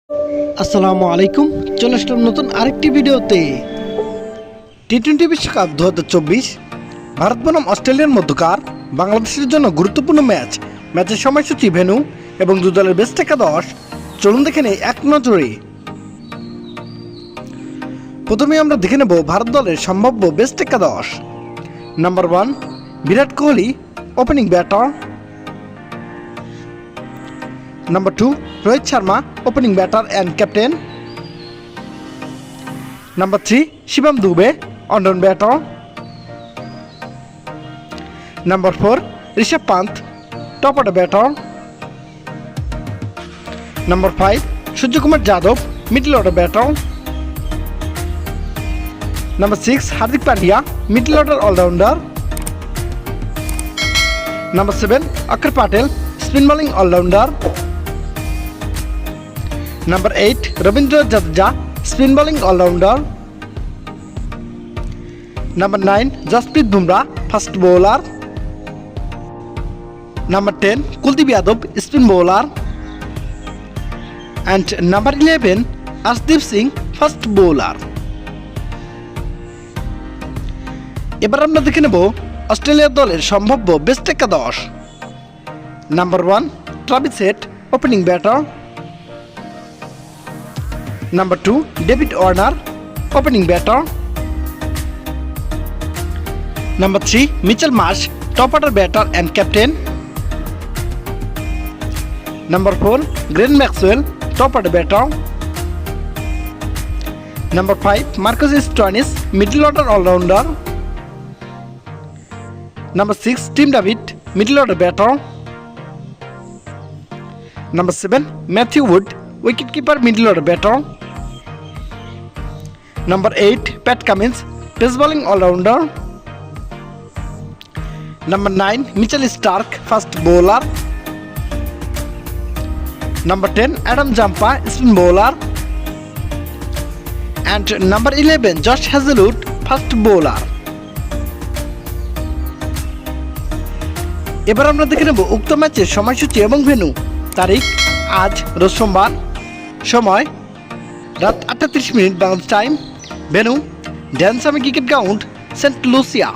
আসসালামু আলাইকুম, চলে আসলাম নতুন আরেকটি ভিডিওতে। টি-20 বিশ্বকাপ 2024 ভারত বনাম অস্ট্রেলিয়ার মধ্যকার বাংলাদেশের জন্য গুরুত্বপূর্ণ ম্যাচের সময়সূচি, ভেন্যু এবং দু দলের বেস্ট একাদশ চলুন দেখে নেই এক নজরে। প্রথমে আমরা দেখে নেব ভারত দলের সম্ভাব্য বেস্ট একাদশ। Number 1, Virat Kohli, opening batter. Number 2, Rohit Sharma, opening batter and captain. Number 3, Shivam Dube, on batter. Number 4, Rishabh Pant, top order batter. Number 5, Surya Kumar Yadav, middle order batter. Number 6, Hardik Pandya, middle order all-rounder. Number 7, Akshar Patel, spin bowling all-rounder. Number 8, Ravindra Jadeja, spin bowling all-rounder. Number 9, Jasprit Bumrah, fast bowler. Number 10, Kuldeep Yadav, spin bowler. And number 11, Arshdeep Singh, fast bowler. এবার আমরা দেখে নেব Australia দলের সম্ভাব্য best একাদশ। Number 1, Travis head, opening batter. Number 2, David Warner, opening batter. Number 3, Mitchell Marsh, top order batter and captain. Number 4, Glenn Maxwell, top order batter. Number 5, Marcus Stoinis, middle order all-rounder. Number 6, Tim David, middle order batter. Number 7, Matthew Wood, wicketkeeper, middle order batter. Number 8, Pat Cummins, pace bowling all-rounder. Number 9, Mitchell Starc, fast bowler. Number 10, Adam Zampa, spin bowler. And number 11, Josh Hazlewood, fast bowler. এবার আমরা দেখে নেব উক্ত ম্যাচের সময়সূচি এবং venue. তারিখ আজ রোজ সোমবার, সময় রাত 8:30 Bangladesh time, venue Darren Sammy cricket ground, Saint Lucia.